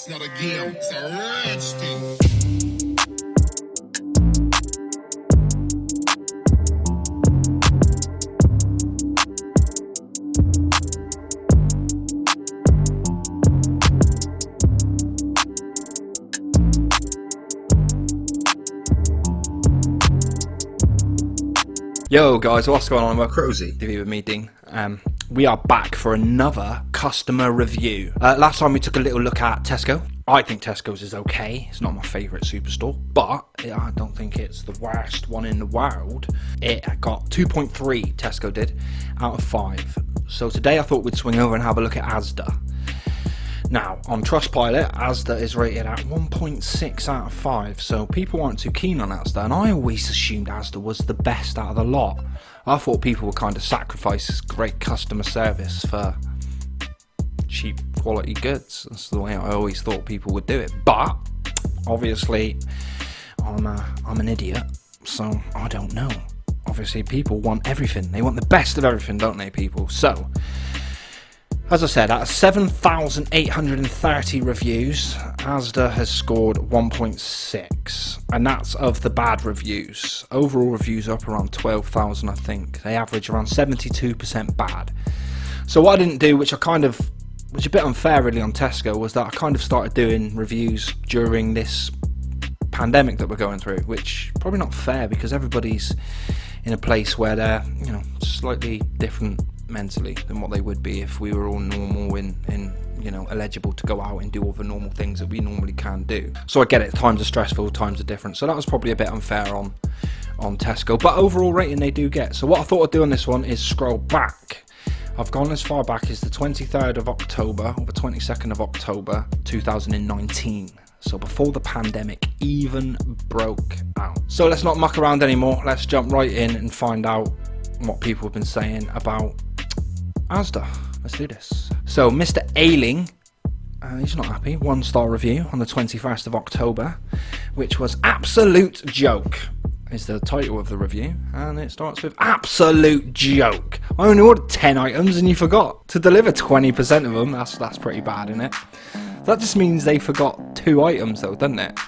It's not a game, it's a rich thing. Yo guys, what's going on? We're Crozy. TV with me, Dean. We are back for another customer review. Last time we took a little look at Tesco. I think Tesco's is okay. It's not my favourite superstore, but I don't think it's the worst one in the world. It got 2.3, Tesco did, out of 5. So today I thought we'd swing over and have a look at ASDA. Now, on Trustpilot, ASDA is rated at 1.6 out of 5, so people aren't too keen on ASDA, and I always assumed ASDA was the best out of the lot. I thought people would kind of sacrifice great customer service for cheap quality goods. That's the way I always thought people would do it, but obviously I'm an idiot, so I don't know. Obviously people want everything. They want the best of everything, don't they, people? So as I said, out of 7,830 reviews, ASDA has scored 1.6, and that's of the bad reviews. Overall reviews are up around 12,000, I think. They average around 72% bad. So what I didn't do, which is a bit unfair really on Tesco, was that I kind of started doing reviews during this pandemic that we're going through, which probably not fair because everybody's in a place where they're, slightly different mentally than what they would be if we were all normal and eligible to go out and do all the normal things that we normally can do. So I get it, times are stressful, times are different, so that was probably a bit unfair on Tesco, but overall rating they do get. So what I thought I'd do on this one is scroll back. I've gone as far back as the 23rd of October or the 22nd of October 2019, so before the pandemic even broke out. So let's not muck around anymore, let's jump right in and find out what people have been saying about ASDA. Let's do this. So Mr. Ailing, he's not happy. 1-star review on the 21st of October, which was absolute joke is the title of the review, and it starts with absolute joke. I only ordered 10 items and you forgot to deliver 20% of them. That's pretty bad, isn't it? That just means they forgot 2 items though, doesn't it?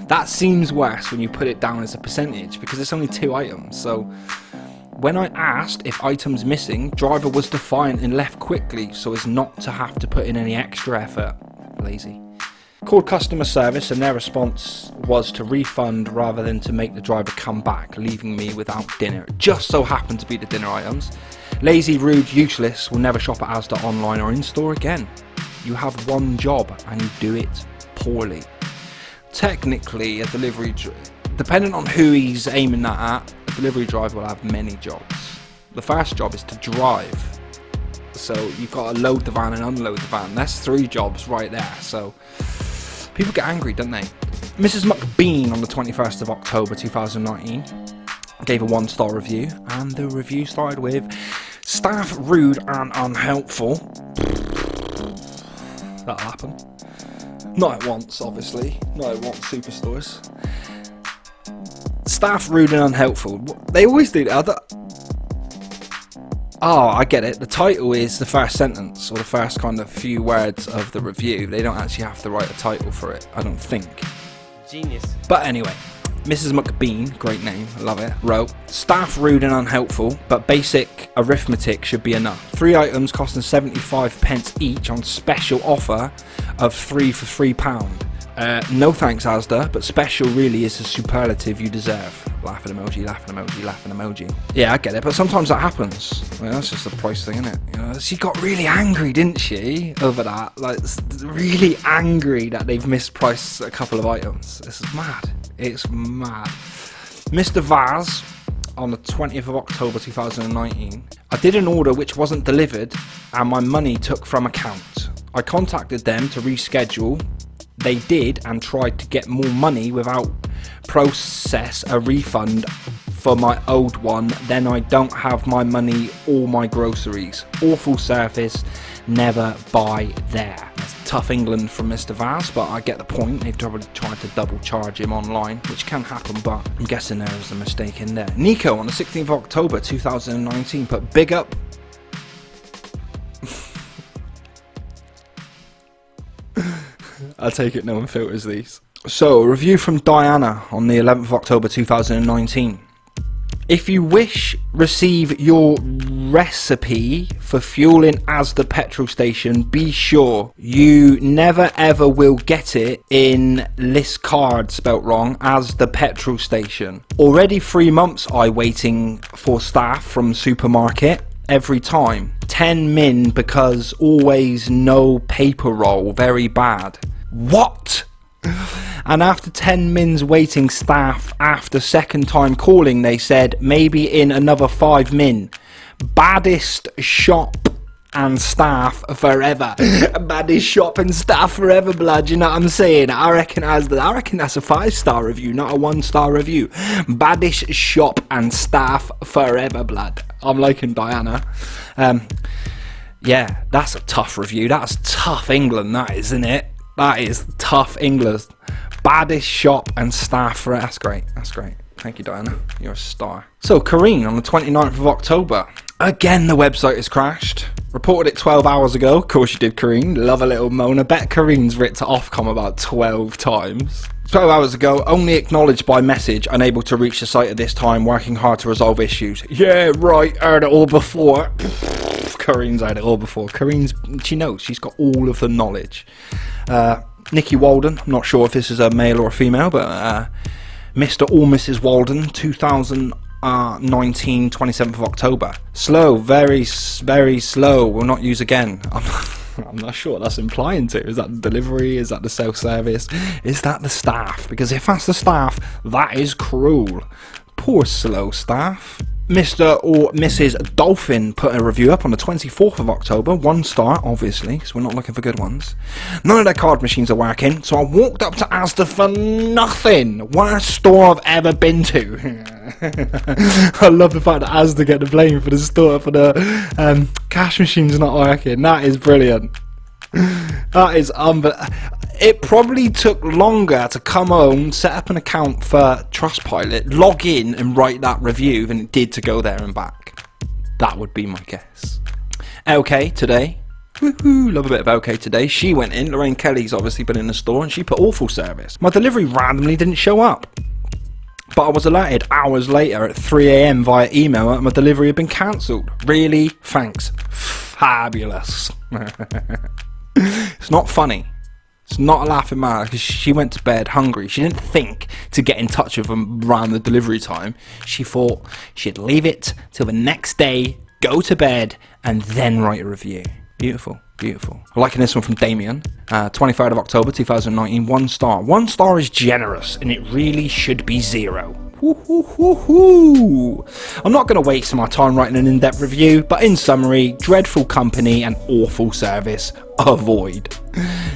That seems worse when you put it down as a percentage because it's only 2 items. So when I asked if items missing, driver was defiant and left quickly so as not to have to put in any extra effort. Lazy. Called customer service and their response was to refund rather than to make the driver come back, leaving me without dinner. It just so happened to be the dinner items. Lazy, rude, useless, will never shop at ASDA online or in store again. You have one job and you do it poorly. Technically, a delivery, depending on who he's aiming that at, a delivery driver will have many jobs. The first job is to drive. So you've got to load the van and unload the van. That's 3 jobs right there. So people get angry, don't they? Mrs. McBean on the 21st of October 2019 gave a 1-star review, and the review started with staff rude and unhelpful. That'll happen. Not at once, obviously. Not at once, superstores. Staff rude and unhelpful. They always do that. Oh, I get it. The title is the first sentence or the first kind of few words of the review. They don't actually have to write a title for it, I don't think. Genius. But anyway, Mrs. McBean, great name, I love it, wrote, staff rude and unhelpful, but basic arithmetic should be enough. 3 items costing 75 pence each on special offer of 3 for £3. No thanks ASDA, but special really is the superlative you deserve. Laughing emoji, laughing emoji, laughing emoji. Yeah, I get it, but sometimes that happens. Well, that's just a price thing, isn't it? She got really angry, didn't she, over that? Like, really angry that they've mispriced a couple of items. This is mad. It's mad. Mr. Vaz, on the 20th of October 2019, I did an order which wasn't delivered and my money took from account. I contacted them to reschedule. They did and tried to get more money without process a refund for my old one. Then I don't have my money or my groceries. Awful service, never buy there. That's tough England from Mr. Vaz, but I get the point. They've probably tried to double charge him online, which can happen, but I'm guessing there was a mistake in there. Nico on the 16th of October 2019 put big up. I take it no one filters these. So, a review from Diana on the 11th of October 2019. If you wish, receive your recipe for fueling ASDA petrol station, be sure you never ever will get it in list card spelt wrong as the petrol station. Already 3 months I waiting for staff from supermarket every time. 10 min because always no paper roll, very bad. What? And after 10 mins waiting staff, after second time calling, they said maybe in another 5 min. Baddest shop and staff forever. Baddest shop and staff forever, blood. You know what I'm saying? I reckon that's a 5-star review, not a 1-star review. Baddest shop and staff forever, blood. I'm liking Diana. Yeah, that's a tough review. That's tough England, that is, isn't it? That is tough England. Baddest shop and staff for it. That's great. That's great. Thank you, Diana. You're a star. So, Kareen on the 29th of October. Again, the website has crashed. Reported it 12 hours ago. Of course you did, Kareen. Love a little moan. I bet Kareen's writ to Ofcom about 12 times. 12 hours ago, only acknowledged by message, unable to reach the site at this time, working hard to resolve issues. Yeah, right, heard it all before. Kareen's heard it all before. She knows, she's got all of the knowledge. Nikki Walden, I'm not sure if this is a male or a female, but Mr. or Mrs. Walden, 2019, 27th of October. Slow, very, very slow, will not use again. I'm not sure what that's implying to. Is that the delivery? Is that the self-service? Is that the staff? Because if that's the staff, that is cruel. Poor slow staff. Mr. or Mrs. Dolphin put a review up on the 24th of October. 1 star, obviously, because we're not looking for good ones. None of their card machines are working, so I walked up to Asda for nothing. Worst store I've ever been to. I love the fact that Asda get the blame for the store, for the cash machines not working. That is brilliant. That is unbelievable. It probably took longer to come home, set up an account for Trustpilot, log in and write that review than it did to go there and back. That would be my guess. LK today. Woohoo, love a bit of LK today. She went in. Lorraine Kelly's obviously been in the store and she put awful service. My delivery randomly didn't show up. But I was alerted hours later at 3 AM via email that my delivery had been cancelled. Really? Thanks. Fabulous. It's not funny. It's not a laughing matter because she went to bed hungry. She didn't think to get in touch with them around the delivery time. She thought she'd leave it till the next day, go to bed, and then write a review. Beautiful, beautiful. I'm liking this one from Damien. 23rd of October 2019, 1 star. 1 star is generous, and it really should be 0. I'm not going to waste my time writing an in-depth review, but in summary, dreadful company and awful service. Avoid.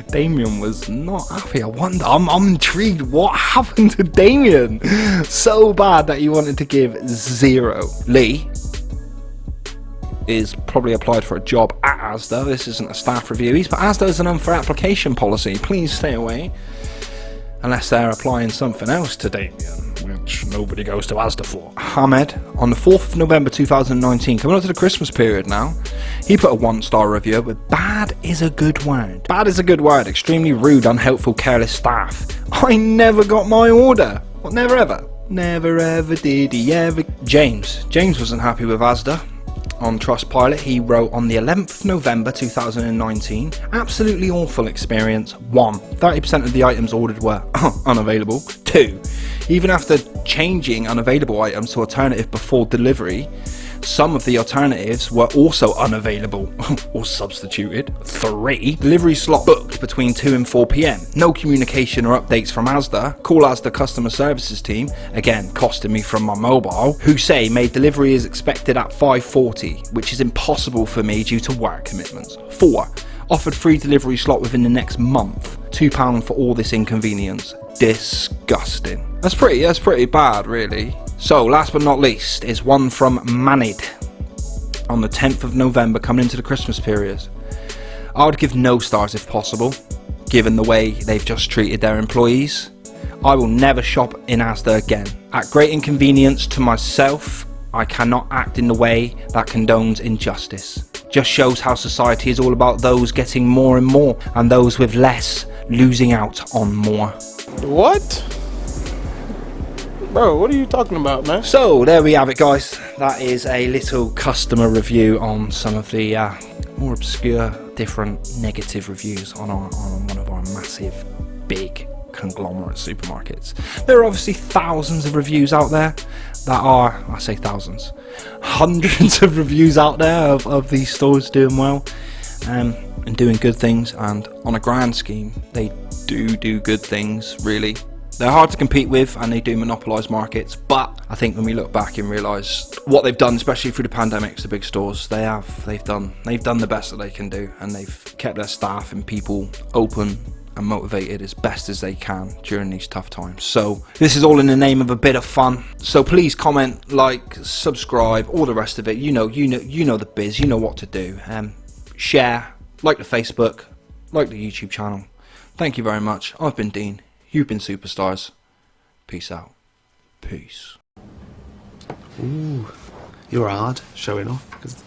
Damien was not happy. I wonder. I'm intrigued. What happened to Damien? So bad that he wanted to give 0. Lee is probably applied for a job at Asda. This isn't a staff review. He's put Asda as an unfair application policy. Please stay away. Unless they're applying something else to Damien, which nobody goes to Asda for. Hamed, on the 4th of November 2019, coming up to the Christmas period now, he put a 1-star review with bad is a good word. Bad is a good word. Extremely rude, unhelpful, careless staff. I never got my order. Well, never ever. Never ever did he ever. James wasn't happy with Asda. On Trustpilot, he wrote on the 11th of November 2019, absolutely awful experience. 1. 30% of the items ordered were unavailable. 2. Even after changing unavailable items to alternative before delivery, some of the alternatives were also unavailable or substituted. 3. Delivery slot booked between 2 and 4 PM. No communication or updates from Asda. Call Asda customer services team, again costing me from my mobile, who say my delivery is expected at 5:40, which is impossible for me due to work commitments. 4. Offered free delivery slot within the next month. £2 for all this inconvenience. Disgusting. That's pretty bad, really. So, last but not least, is one from Manid on the 10th of November, coming into the Christmas period. I would give no stars if possible, given the way they've just treated their employees. I will never shop in Asda again. At great inconvenience to myself, I cannot act in the way that condones injustice. Just shows how society is all about those getting more and more, and those with less losing out on more. What? Bro, what are you talking about, man? So there we have it, guys. That is a little customer review on some of the more obscure, different negative reviews on one of our massive, big conglomerate supermarkets. There are obviously thousands of reviews out there that are, I say thousands, hundreds of reviews out there of these stores doing well and doing good things, and on a grand scheme they do good things. Really, they're hard to compete with and they do monopolise markets, but I think when we look back and realise what they've done, especially through the pandemics, the big stores, they've done the best that they can do, and they've kept their staff and people open and motivated as best as they can during these tough times. So this is all in the name of a bit of fun. So please comment, like, subscribe, all the rest of it. You know the biz. You know what to do. Share, like the Facebook, like the YouTube channel. Thank you very much. I've been Dean. You've been Superstars. Peace out. Peace. Ooh, you're hard showing off because